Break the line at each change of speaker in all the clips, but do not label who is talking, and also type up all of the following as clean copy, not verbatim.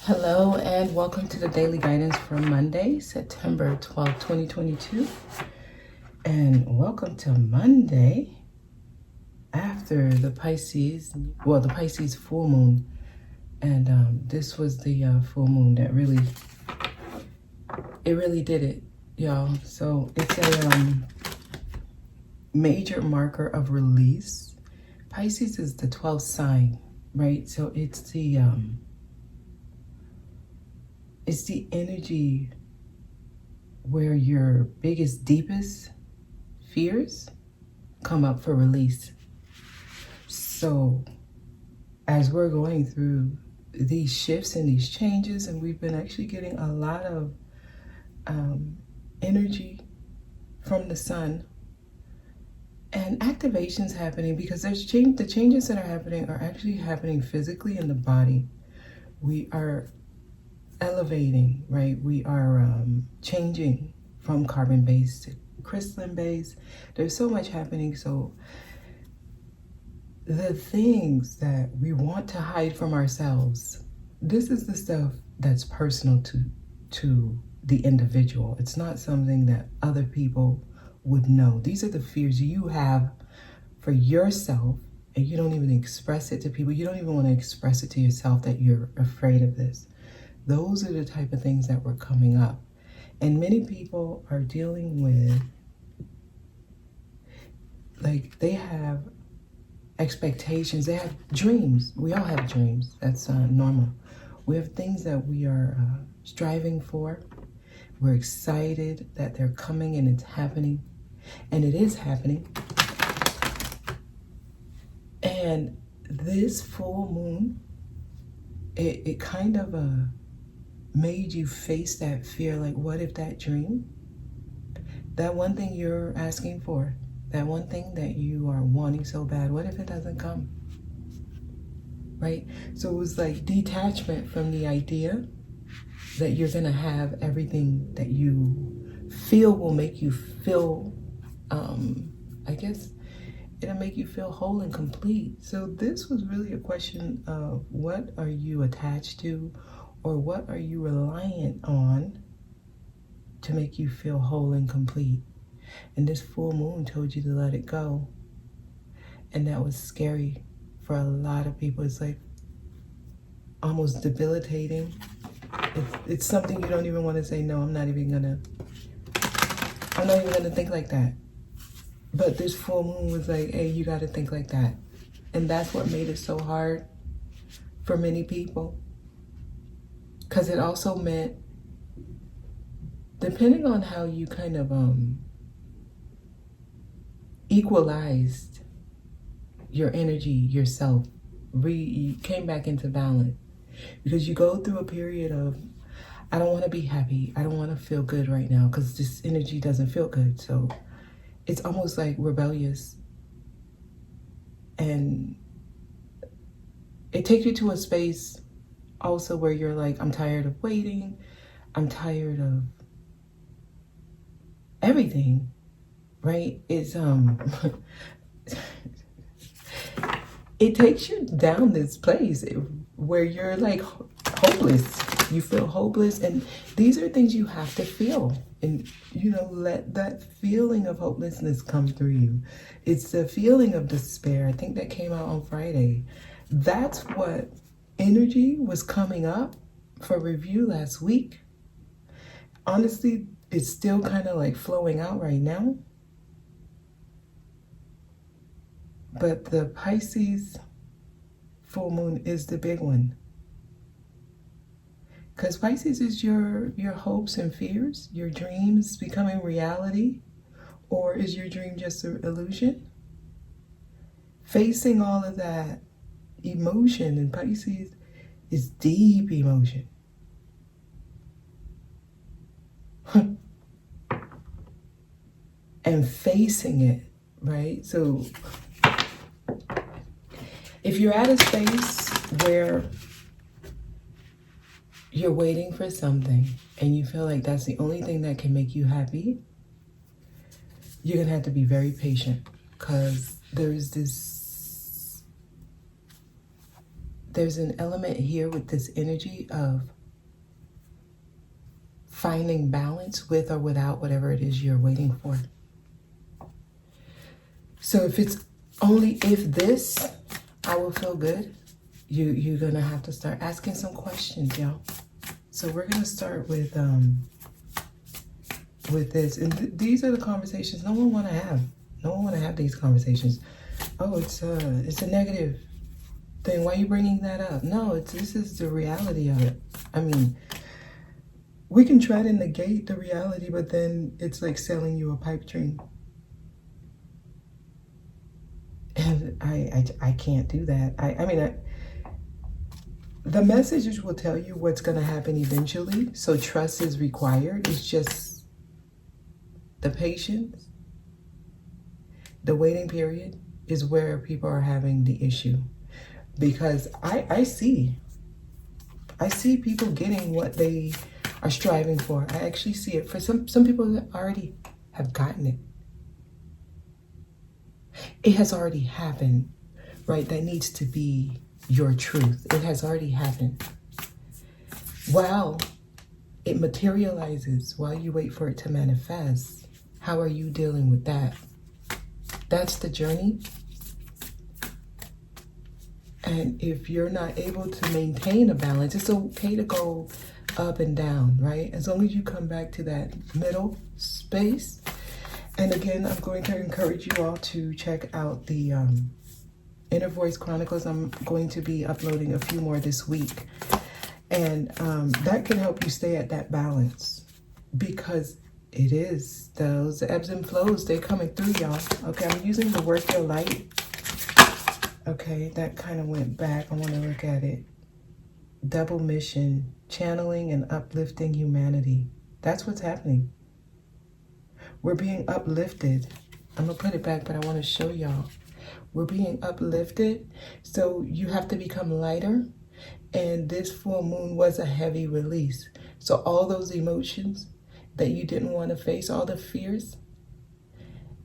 Hello and welcome to the daily guidance for Monday, September 12th, 2022. And welcome to Monday after the Pisces full moon. And this was the full moon that really did it, y'all. So it's a major marker of release. Pisces is the 12th sign, right? So it's the energy where your biggest, deepest fears come up for release. So as we're going through these shifts and these changes, and we've been actually getting a lot of energy from the sun and activations happening, because the changes that are happening are actually happening physically in the body. We are elevating, right? We are changing from carbon-based to crystalline-based. There's so much happening. So the things that we want to hide from ourselves, this is the stuff that's personal to the individual. It's not something that other people would know. These are the fears you have for yourself, and you don't even express it to people. You don't even want to express it to yourself that you're afraid of this. Those are the type of things that were coming up. And many people are dealing with, like, they have expectations, they have dreams. We all have dreams. That's normal. We have things that we are striving for. We're excited that they're coming and it's happening. And it is happening. And this full moon, it kind of made you face that fear. Like, what if that dream, that one thing you're asking for, that one thing that you are wanting so bad, what if it doesn't come? Right? So it was like detachment from the idea that you're gonna have everything that you feel will make you feel, I guess it'll make you feel whole and complete. So this was really a question of, what are you attached to, or what are you reliant on to make you feel whole and complete? And this full moon told you to let it go. And that was scary for a lot of people. It's like almost debilitating. It's something you don't even want to say, no, I'm not even gonna think like that. But this full moon was like, hey, you gotta think like that. And that's what made it so hard for many people. Because it also meant, depending on how you kind of equalized your energy, yourself, you came back into balance. Because you go through a period of, I don't want to be happy, I don't want to feel good right now, because this energy doesn't feel good. So it's almost like rebellious. And it takes you to a space also where you're like, I'm tired of waiting, I'm tired of everything, right? It's it takes you down this place where you're like hopeless. You feel hopeless, and these are things you have to feel. And let that feeling of hopelessness come through you. It's the feeling of despair. I think that came out on Friday. That's what energy was coming up for review last week. Honestly, it's still kind of like flowing out right now. But the Pisces full moon is the big one. Because Pisces is your hopes and fears, your dreams becoming reality, or is your dream just an illusion? Facing all of that emotion in Pisces is deep emotion. And facing it, right? So if you're at a space where you're waiting for something and you feel like that's the only thing that can make you happy, you're gonna have to be very patient, because there's there's an element here with this energy of finding balance with or without whatever it is you're waiting for. So if it's only if this, I will feel good, you're gonna have to start asking some questions, y'all. So we're gonna start with this, and these are the conversations no one want to have. No one want to have these conversations. Oh, it's a negative thing. Why are you bringing that up? No, this is the reality of it. I mean, we can try to negate the reality, but then it's like selling you a pipe dream. And I can't do that. I mean, the messages will tell you what's going to happen eventually. So trust is required. It's just the patience, the waiting period is where people are having the issue. Because I see people getting what they are striving for. I actually see it for some people that already have gotten it. It has already happened, right? That needs to be your truth. It has already happened. While it materializes, while you wait for it to manifest, how are you dealing with that? That's the journey. And if you're not able to maintain a balance, it's okay to go up and down, right? As long as you come back to that middle space. And again, I'm going to encourage you all to check out the Inner Voice Chronicles. I'm going to be uploading a few more this week. And that can help you stay at that balance, because it is those ebbs and flows, they're coming through, y'all. Okay, I'm using the Work Your Light. Okay, that kind of went back. I want to look at it. Double mission, channeling and uplifting humanity. That's what's happening. We're being uplifted. I'm going to put it back, but I want to show y'all. We're being uplifted. So you have to become lighter. And this full moon was a heavy release. So all those emotions that you didn't want to face, all the fears,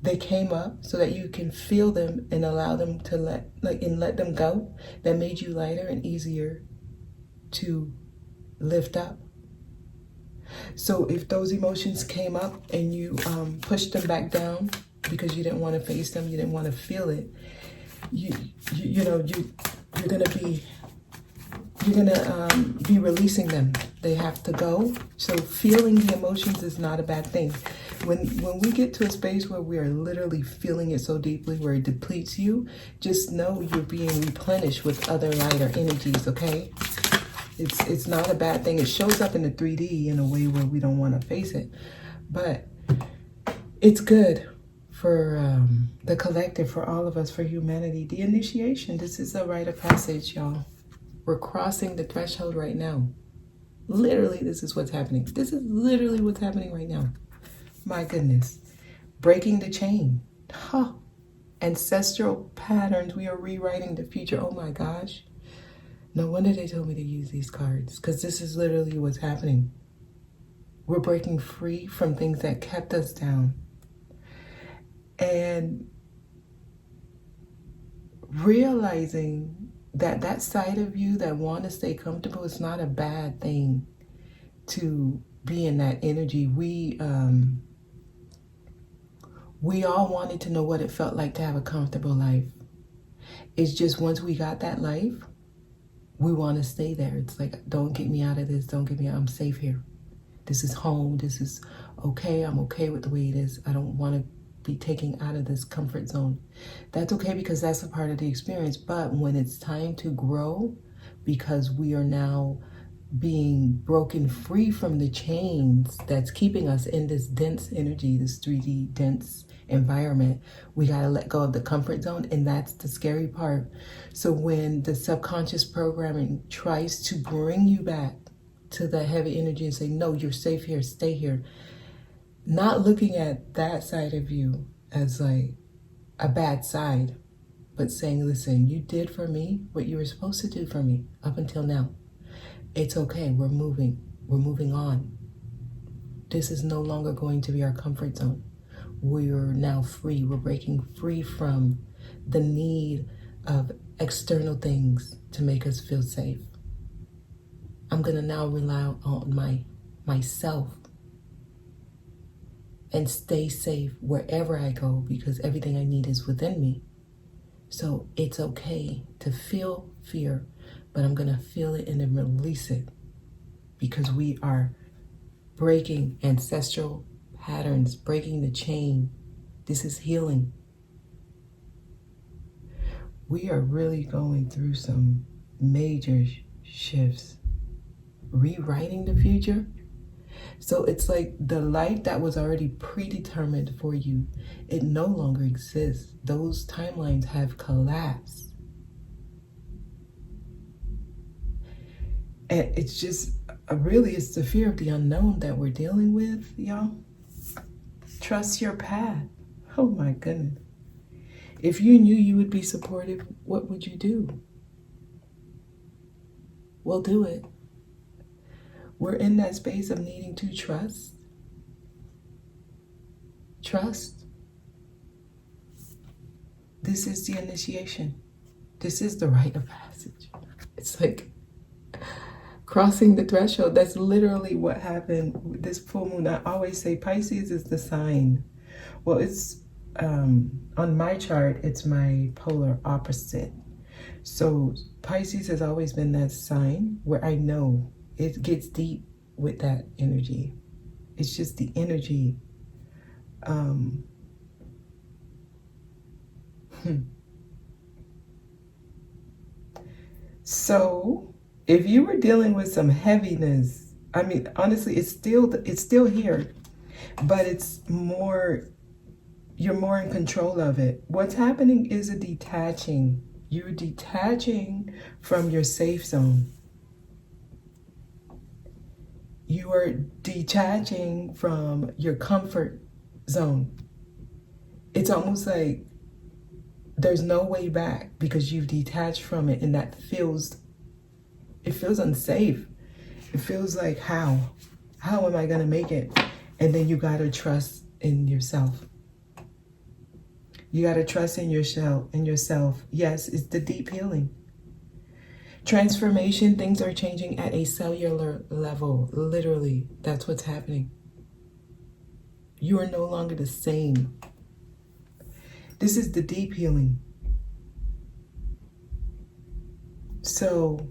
they came up so that you can feel them and allow them to let them go. That made you lighter and easier to lift up. So if those emotions came up and you pushed them back down because you didn't want to face them, you didn't want to feel it, you're gonna be releasing them. They have to go. So feeling the emotions is not a bad thing. When we get to a space where we are literally feeling it so deeply, where it depletes you, just know you're being replenished with other lighter energies, okay? It's not a bad thing. It shows up in the 3D in a way where we don't want to face it. But it's good for the collective, for all of us, for humanity. The initiation, this is a rite of passage, y'all. We're crossing the threshold right now. Literally, this is what's happening. This is literally what's happening right now. My goodness. Breaking the chain. Huh. Ancestral patterns. We are rewriting the future. Oh my gosh. No wonder they told me to use these cards, because this is literally what's happening. We're breaking free from things that kept us down. And realizing that that side of you that want to stay comfortable is not a bad thing to be in that energy. We all wanted to know what it felt like to have a comfortable life. It's just once we got that life, we want to stay there. It's like, don't get me out of this. Don't get me out. I'm safe here. This is home. This is okay. I'm okay with the way it is. I don't want to be taken out of this comfort zone. That's okay, because that's a part of the experience. But when it's time to grow, because we are now being broken free from the chains that's keeping us in this dense energy, this 3D dense environment, we got to let go of the comfort zone. And that's the scary part. So when the subconscious programming tries to bring you back to the heavy energy and say, no, you're safe here, stay here, not looking at that side of you as like a bad side, but saying, listen, you did for me what you were supposed to do for me up until now. It's okay. We're moving on. This is no longer going to be our comfort zone. We're now free. We're breaking free from the need of external things to make us feel safe. I'm going to now rely on myself and stay safe wherever I go because everything I need is within me. So it's okay to feel fear, but I'm going to feel it and then release it because we are breaking ancestral patterns, breaking the chain. This is healing. We are really going through some major shifts, rewriting the future. So it's like the life that was already predetermined for you, it no longer exists. Those timelines have collapsed. And it's just, really, it's the fear of the unknown that we're dealing with, y'all. Trust your path. Oh my goodness. If you knew you would be supportive, what would you do? Well, do it. We're in that space of needing to trust. Trust. This is the initiation. This is the rite of passage. It's like crossing the threshold. That's literally what happened with this full moon. I always say Pisces is the sign. Well, it's on my chart, it's my polar opposite. So Pisces has always been that sign where I know it gets deep with that energy. It's just the energy. So if you were dealing with some heaviness, I mean, honestly, it's still here, but it's more, you're more in control of it. What's happening is a detaching. You're detaching from your safe zone. You are detaching from your comfort zone. It's almost like there's no way back because you've detached from it, and that feels unsafe. It feels like, how am I gonna make it? And then you gotta trust in yourself. You gotta trust in yourself. Yes, it's the deep healing. Transformation, things are changing at a cellular level. Literally, that's what's happening. You are no longer the same. This is the deep healing. So,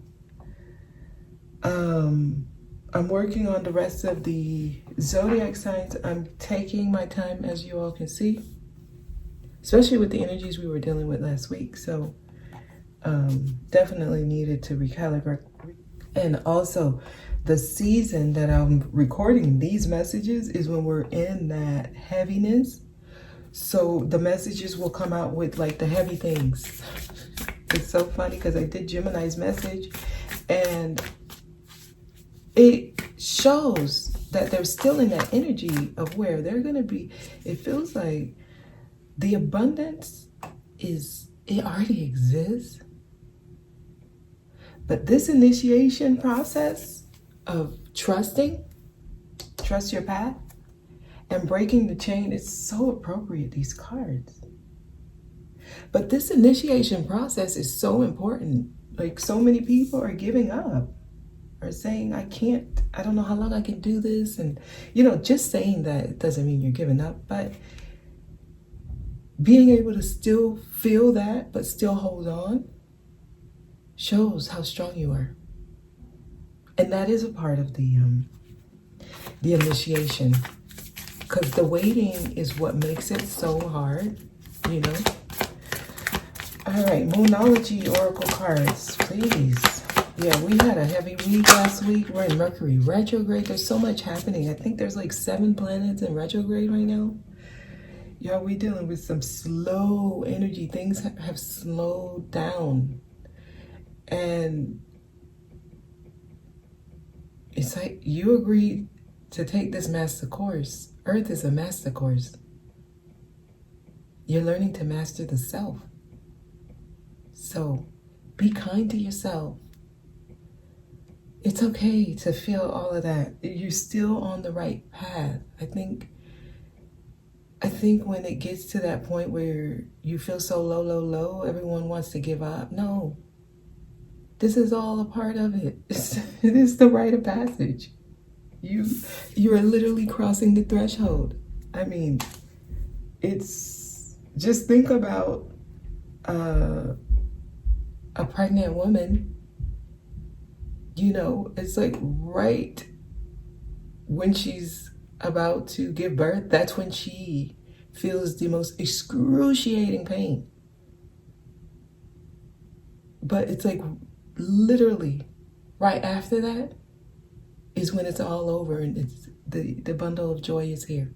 I'm working on the rest of the zodiac signs. I'm taking my time, as you all can see, especially with the energies we were dealing with last week. So, definitely needed to recalibrate. And also, the season that I'm recording these messages is when we're in that heaviness. So the messages will come out with like the heavy things. It's so funny because I did Gemini's message and it shows that they're still in that energy of where they're going to be. It feels like the abundance it already exists. But this initiation process of trust your path, and breaking the chain is so appropriate, these cards. But this initiation process is so important. Like, so many people are giving up, are saying, I don't know how long I can do this. And, just saying that doesn't mean you're giving up, but being able to still feel that, but still hold on, shows how strong you are. And that is a part of the initiation. Because the waiting is what makes it so hard, All right, Moonology Oracle cards, please. Yeah, we had a heavy week last week. We're in Mercury retrograde. There's so much happening. I think there's like 7 planets in retrograde right now. Y'all, we dealing with some slow energy. Things have slowed down. And it's like you agreed to take this master course. Earth is a master course. You're learning to master the self. So be kind to yourself. It's okay to feel all of that. You're still on the right path. I think when it gets to that point where you feel so low, everyone wants to give up. No. This is all a part of it. It is the rite of passage. You are literally crossing the threshold. I mean, it's just think about a pregnant woman. You know, it's like right when she's about to give birth, that's when she feels the most excruciating pain. But it's like literally right after that is when it's all over and it's the bundle of joy is here.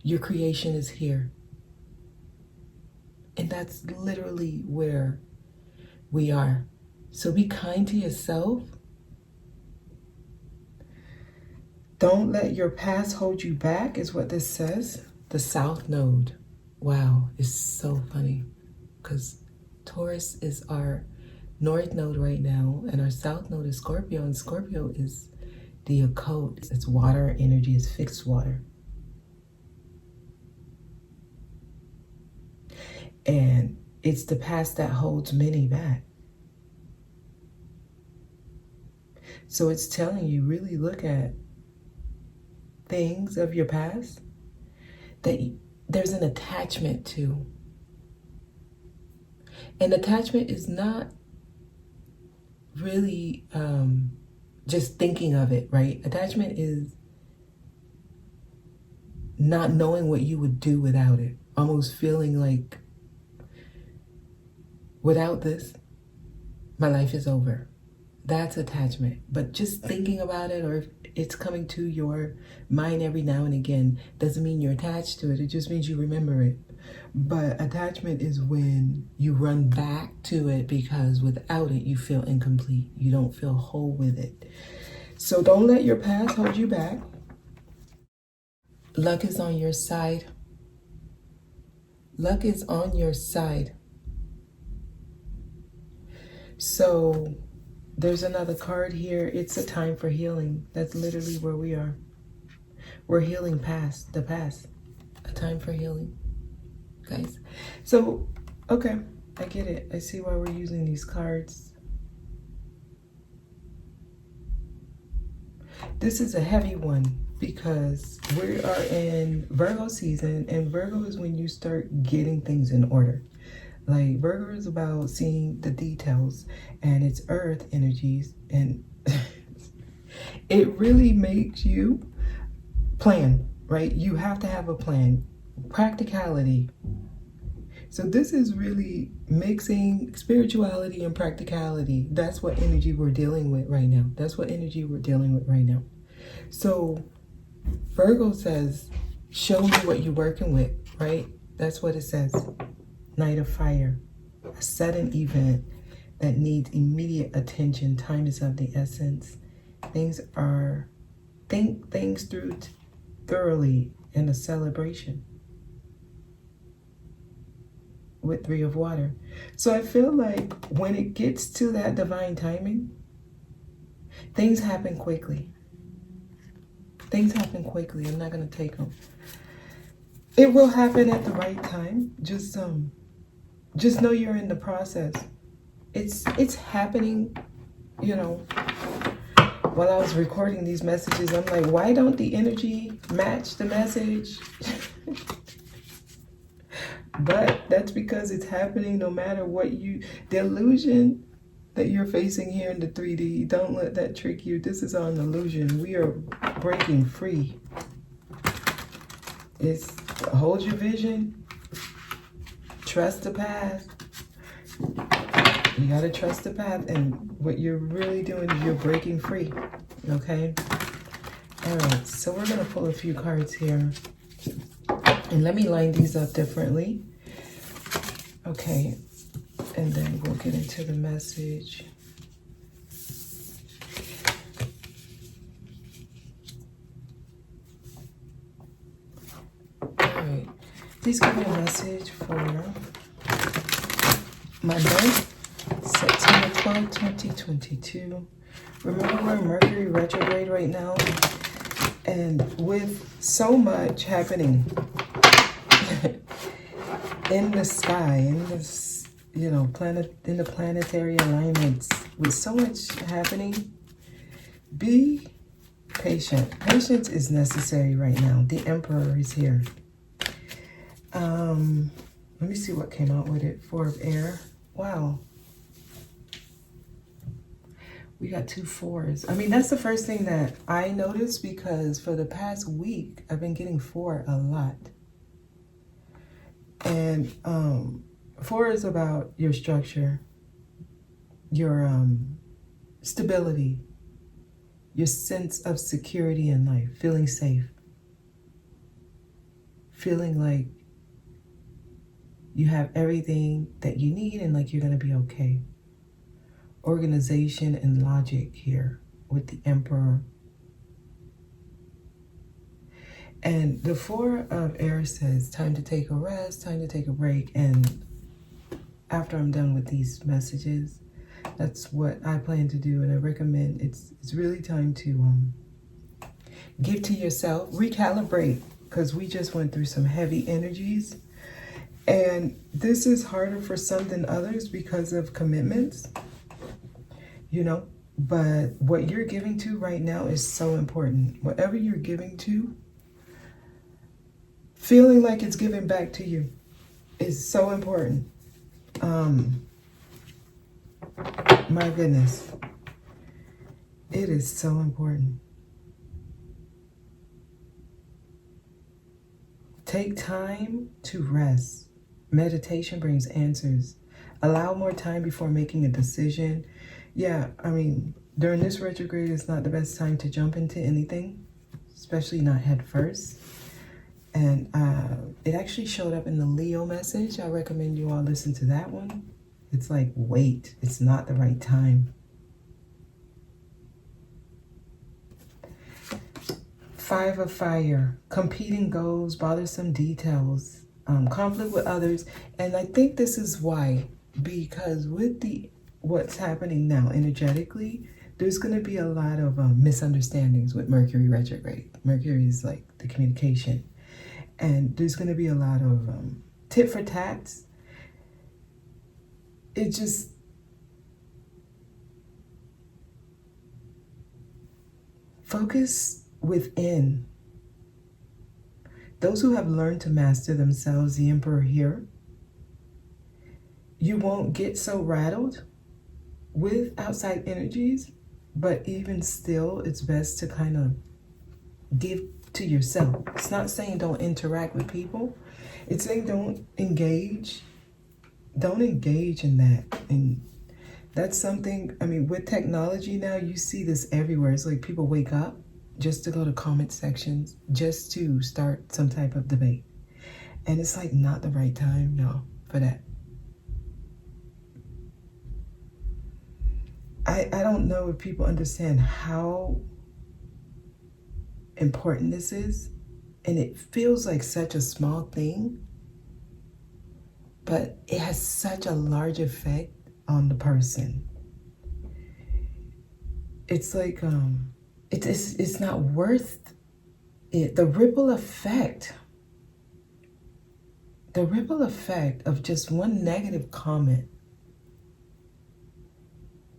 Your creation is here. And that's literally where we are. So be kind to yourself. Don't let your past hold you back, is what this says. The South Node. Wow, it's so funny because Taurus is our North Node right now, and our South Node is Scorpio, and Scorpio is the occult. It's water energy, it's fixed water. And it's the past that holds many back. So it's telling you, really look at things of your past that there's an attachment to. And attachment is not really just thinking of it, right? Attachment is not knowing what you would do without it. Almost feeling like, without this, my life is over. That's attachment. But just thinking about it, or if it's coming to your mind every now and again, doesn't mean you're attached to it. It just means you remember it. But attachment is when you run back to it because without it, you feel incomplete. You don't feel whole with it. So don't let your past hold you back. Luck is on your side. Luck is on your side. So there's another card here. It's a time for healing. That's literally where we are. We're healing past the past. A time for healing, guys. So, okay, I get it. I see why we're using these cards. This is a heavy one because we are in Virgo season, and Virgo is when you start getting things in order. Like Virgo is about seeing the details, and it's earth energies, and it really makes you plan, right? You have to have a plan. Practicality. So this is really mixing spirituality and practicality. That's what energy we're dealing with right now. That's what energy we're dealing with right now. So Virgo says, show me what you're working with, right? That's what it says. Night of Fire, a sudden event that needs immediate attention. Time is of the essence. Think things through thoroughly in a celebration with Three of Water. So I feel like when it gets to that divine timing, things happen quickly. Things happen quickly. I'm not going to take them. It will happen at the right time. Just know you're in the process. It's happening, you know. While I was recording these messages, I'm like, why don't the energy match the message? But that's because it's happening no matter what the illusion that you're facing here in the 3D, don't let that trick you. This is an illusion. We are breaking free. It's hold your vision. Trust the path. You gotta trust the path, and what you're really doing is you're breaking free, okay? All right, so we're gonna pull a few cards here, and let me line these up differently, okay? And then we'll get into the message. All right, please give me a message for my birth, September 12, 2022. Remember, we're in Mercury retrograde right now, and with so much happening in the sky, you know, in the planetary alignments with so much happening. Be patient. Patience is necessary right now. The Emperor is here. Let me see what came out with it. Four of Air. Wow. We got 2 4s. I mean, that's the first thing that I noticed, because for the past week, I've been getting 4 a lot. And 4 is about your structure, your stability, your sense of security in life, feeling safe, feeling like you have everything that you need and like you're going to be okay. Organization and logic here with the Emperor. And the 4 of Air says time to take a rest, time to take a break. And after I'm done with these messages, that's what I plan to do. And I recommend it's really time to give to yourself, recalibrate, because we just went through some heavy energies. And this is harder for some than others because of commitments, you know, but what you're giving to right now is so important. Whatever you're giving to, feeling like it's giving back to you is so important. My goodness, it is so important. Take time to rest. Meditation brings answers. Allow more time before making a decision. Yeah, I mean, during this retrograde, it's not the best time to jump into anything, especially not head first. And it actually showed up in the Leo message. I recommend you all listen to that one. It's like, wait, it's not the right time. 5 of Fire, competing goals, bothersome details, conflict with others. And I think this is why, because with what's happening now energetically, there's going to be a lot of misunderstandings with Mercury retrograde. Mercury is like the communication. And there's going to be a lot of tit for tats. It just, focus within. Those who have learned to master themselves, the Emperor here, you won't get so rattled with outside energies, but even still, it's best to kind of give to yourself. It's not saying don't interact with people. It's saying don't engage in that. And that's something, I mean, with technology now, you see this everywhere. It's like people wake up just to go to comment sections, just to start some type of debate. And it's like not the right time, no, for that. I don't know if people understand how important this is. And it feels like such a small thing, but it has such a large effect on the person. It's like, it's not worth it. The ripple effect of just one negative comment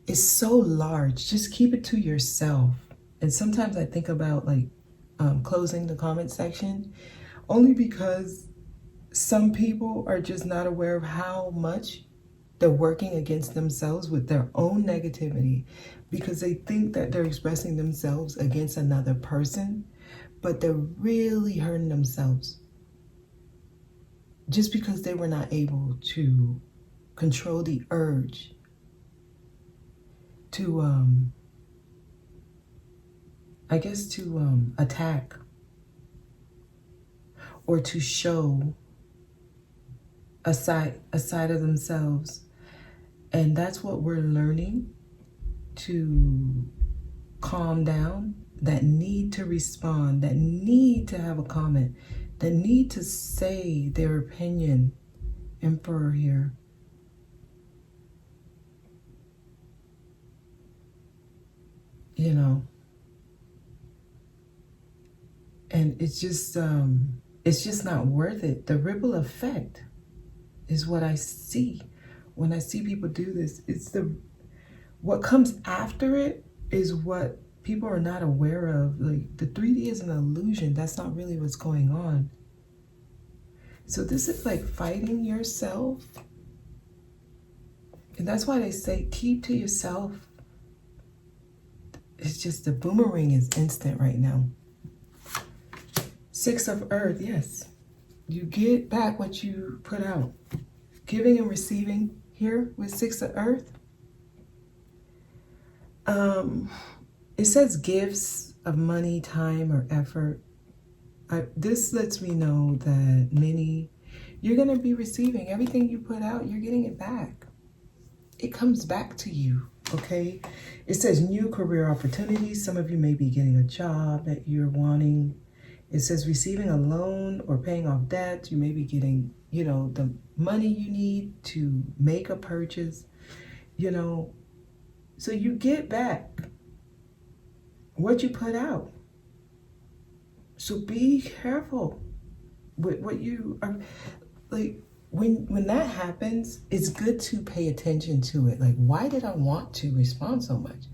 is so large. Just keep it to yourself. And sometimes I think about like closing the comment section, only because some people are just not aware of how much they're working against themselves with their own negativity, because they think that they're expressing themselves against another person, but they're really hurting themselves just because they were not able to control the urge to attack or to show a side of themselves. And that's what we're learning, to calm down, that need to respond, that need to have a comment, that need to say their opinion. Emperor here. You know, and it's just not worth it. The ripple effect is what I see when I see people do this, it's what comes after it is what people are not aware of. Like, the 3D is an illusion. That's not really what's going on. So this is like fighting yourself. And that's why they say keep to yourself. It's just the boomerang is instant right now. 6 of Earth, yes. You get back what you put out. Giving and receiving here with 6 of Earth. It says gifts of money, time, or effort. This lets me know that you're going to be receiving everything you put out. You're getting it back. It comes back to you, okay? It says new career opportunities. Some of you may be getting a job that you're wanting. It says receiving a loan or paying off debt. You may be getting, the money you need to make a purchase, So you get back what you put out. So be careful with what you are, like, when that happens, it's good to pay attention to it. Like, why did I want to respond so much?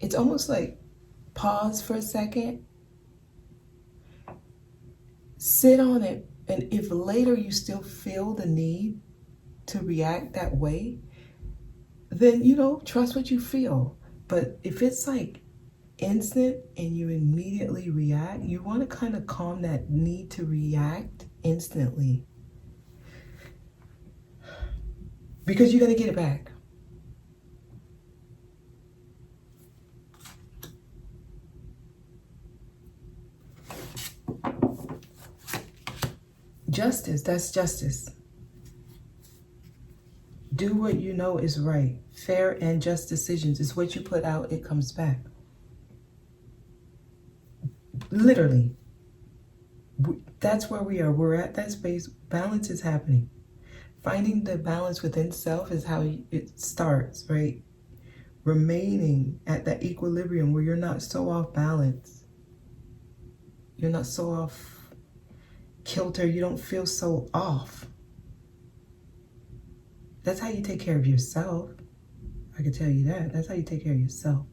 It's almost like pause for a second, sit on it, and if later you still feel the need to react that way, then, trust what you feel. But if it's like instant and you immediately react, you want to kind of calm that need to react instantly. Because you're going to get it back. Justice, that's justice. Do what you know is right. Fair and just decisions. It's what you put out, it comes back. Literally. That's where we are. We're at that space. Balance is happening. Finding the balance within self is how it starts, right? Remaining at that equilibrium where you're not so off balance. You're not so off kilter. You don't feel so off. That's how you take care of yourself. I can tell you that. That's how you take care of yourself.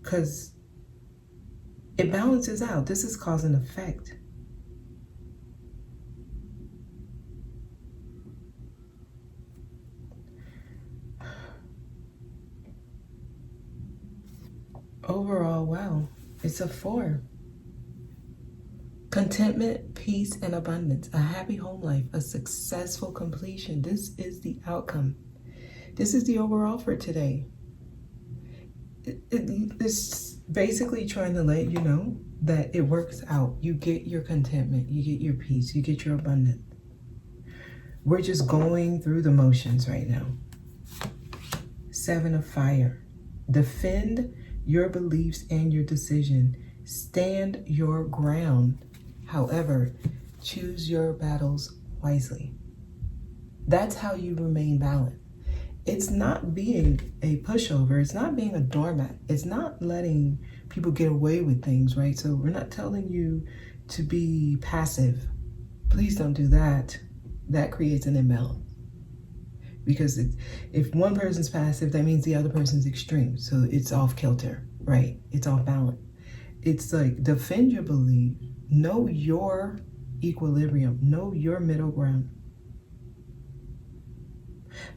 Because it balances out. This is cause and effect. Overall, wow, it's a 4. Contentment, peace, and abundance. A happy home life, a successful completion. This is the outcome. This is the overall for today. It's basically trying to let you know that it works out. You get your contentment, you get your peace, you get your abundance. We're just going through the motions right now. 7 of Fire. Defend your beliefs and your decision. Stand your ground. However, choose your battles wisely. That's how you remain balanced. It's not being a pushover. It's not being a doormat. It's not letting people get away with things, right? So we're not telling you to be passive. Please don't do that. That creates an imbalance. Because if one person's passive, that means the other person's extreme. So it's off kilter, right? It's off balance. It's like defend your belief. Know your equilibrium. Know your middle ground.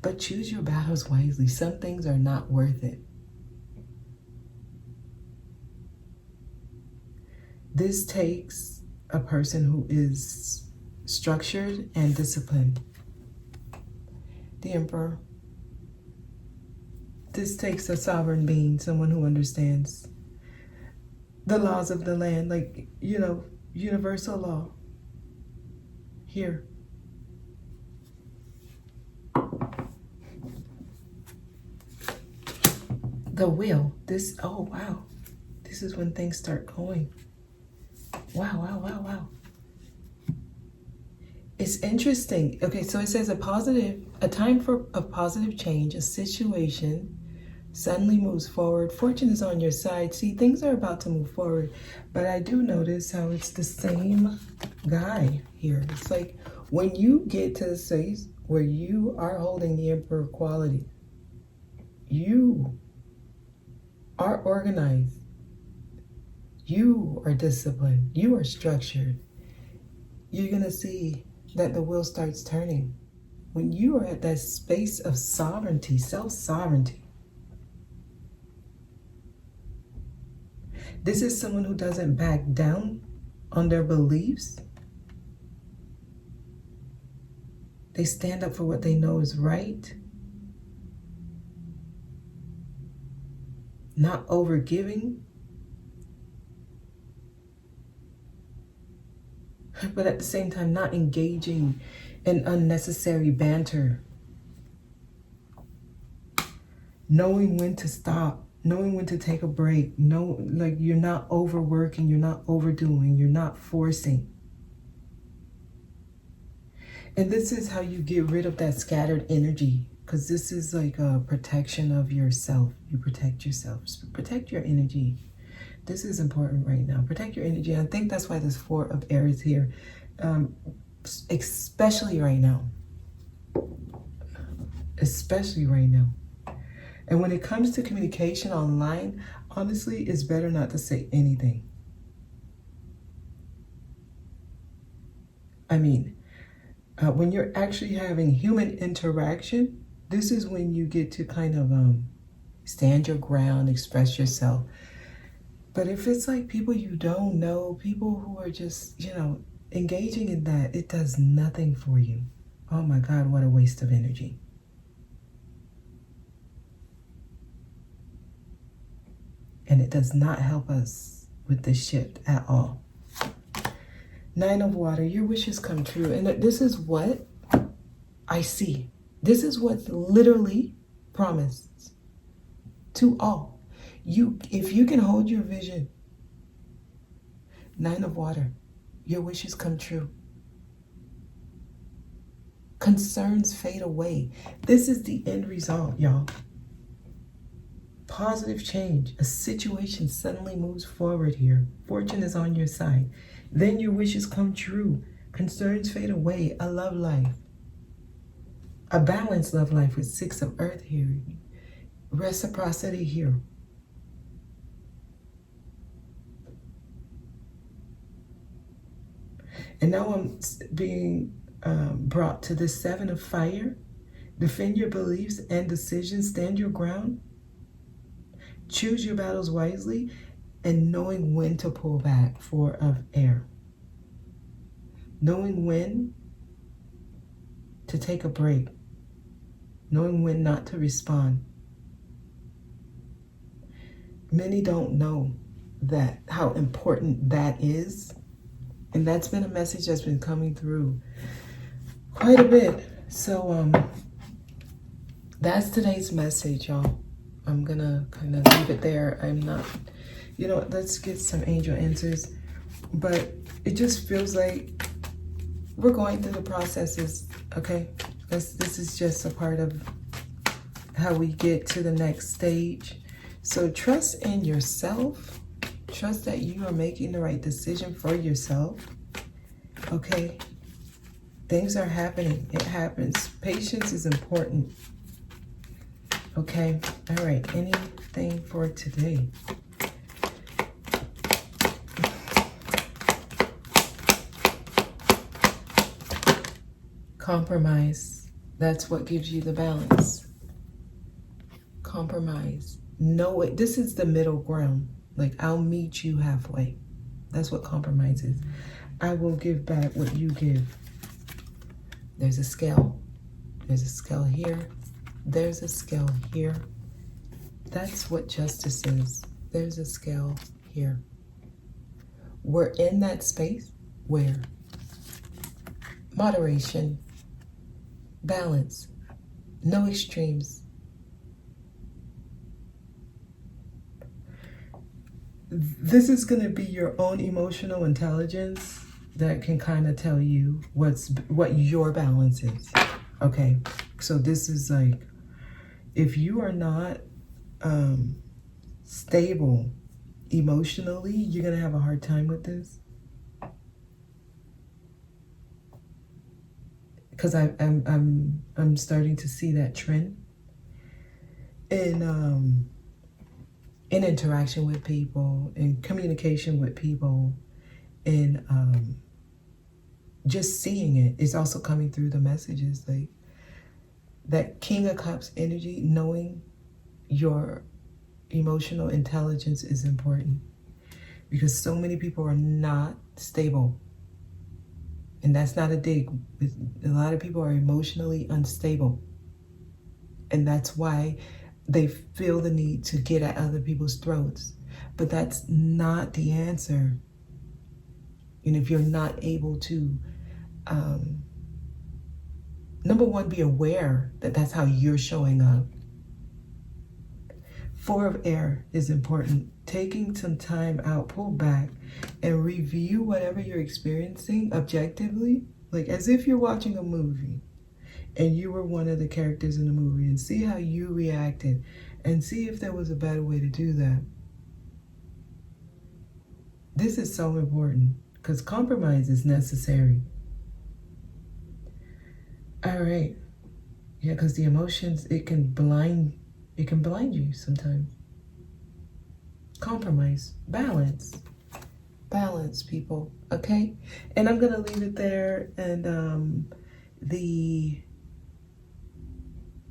But choose your battles wisely. Some things are not worth it. This takes a person who is structured and disciplined. The Emperor. This takes a sovereign being, someone who understands the laws of the land, like, universal law. Here. The Wheel. Oh wow. This is when things start going. Wow. It's interesting. Okay, so it says a time for a positive change, a situation suddenly moves forward. Fortune is on your side. See, things are about to move forward. But I do notice how it's the same guy here. It's like When you get to the space where you are holding the Emperor quality, you are organized, you are disciplined, you are structured, you're going to see that the wheel starts turning. When you are at that space of sovereignty, self-sovereignty, this is someone who doesn't back down on their beliefs. They stand up for what they know is right. Not overgiving. But at the same time, not engaging in unnecessary banter. Knowing when to stop. Knowing when to take a break. Like you're not overworking, you're not overdoing, you're not forcing. And this is how you get rid of that scattered energy, because this is like a protection of yourself. You protect yourself. Protect your energy. This is important right now. Protect your energy. I think that's why this 4 of air is here, especially right now. Especially right now. And when it comes to communication online, honestly, it's better not to say anything. I mean, when you're actually having human interaction, this is when you get to kind of stand your ground, express yourself. But if it's like people you don't know, people who are just, engaging in that, it does nothing for you. Oh my God, what a waste of energy. And it does not help us with this shift at all. 9 of water, your wishes come true. And this is what I see. This is what's literally promised to all. If you can hold your vision, 9 of water, your wishes come true. Concerns fade away. This is the end result, y'all. Positive change. A situation suddenly moves forward here. Fortune is on your side. Then your wishes come true. Concerns fade away. A love life. A balanced love life with 6 of earth here. Reciprocity here. And now I'm being brought to the 7 of fire. Defend your beliefs and decisions. Stand your ground. Choose your battles wisely, and knowing when to pull back. 4 of air. Knowing when to take a break. Knowing when not to respond. Many don't know that how important that is. And that's been a message that's been coming through quite a bit. So that's today's message, y'all. I'm gonna kind of leave it there. I'm not, let's get some angel answers. But it just feels like we're going through the processes, okay? This is just a part of how we get to the next stage. So trust in yourself. Trust that you are making the right decision for yourself, okay? Things are happening. It happens. Patience is important. Okay, all right, anything for today? Compromise, that's what gives you the balance. Compromise, this is the middle ground. Like, I'll meet you halfway. That's what compromise is. I will give back what you give. There's a scale. There's a scale here. There's a scale here. That's what justice is. There's a scale here. We're in that space where moderation, balance, no extremes. This is going to be your own emotional intelligence that can kind of tell you what your balance is. Okay, so this is like, if you are not stable emotionally, you're going to have a hard time with this. because I'm starting to see that trend in interaction with people, in communication with people, in just seeing it. It's also coming through the messages, like that King of Cups energy. Knowing your emotional intelligence is important, because so many people are not stable. And that's not a dig. A lot of people are emotionally unstable. And that's why they feel the need to get at other people's throats. But that's not the answer. And if you're not able to, number one, be aware that that's how you're showing up. 4 of air is important. Taking some time out, pull back, and review whatever you're experiencing objectively, like as if you're watching a movie and you were one of the characters in the movie, and see how you reacted and see if there was a better way to do that. This is so important because compromise is necessary. All right. Yeah, because the emotions, it can blind you sometimes. Compromise, balance, people. Okay, and I'm gonna leave it there. And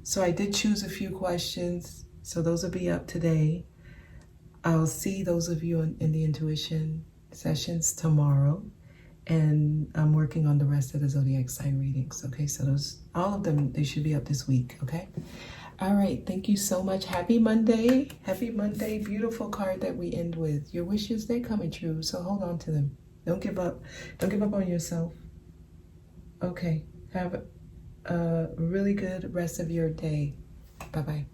so I did choose a few questions, so those will be up today. I'll see those of you in the intuition sessions tomorrow, and I'm working on the rest of the zodiac sign readings. Okay, so all of them, they should be up this week. Okay. All right, thank you so much. Happy Monday. Happy Monday. Beautiful card that we end with. Your wishes, they're coming true, so hold on to them. Don't give up. Don't give up on yourself. Okay, have a really good rest of your day. Bye-bye.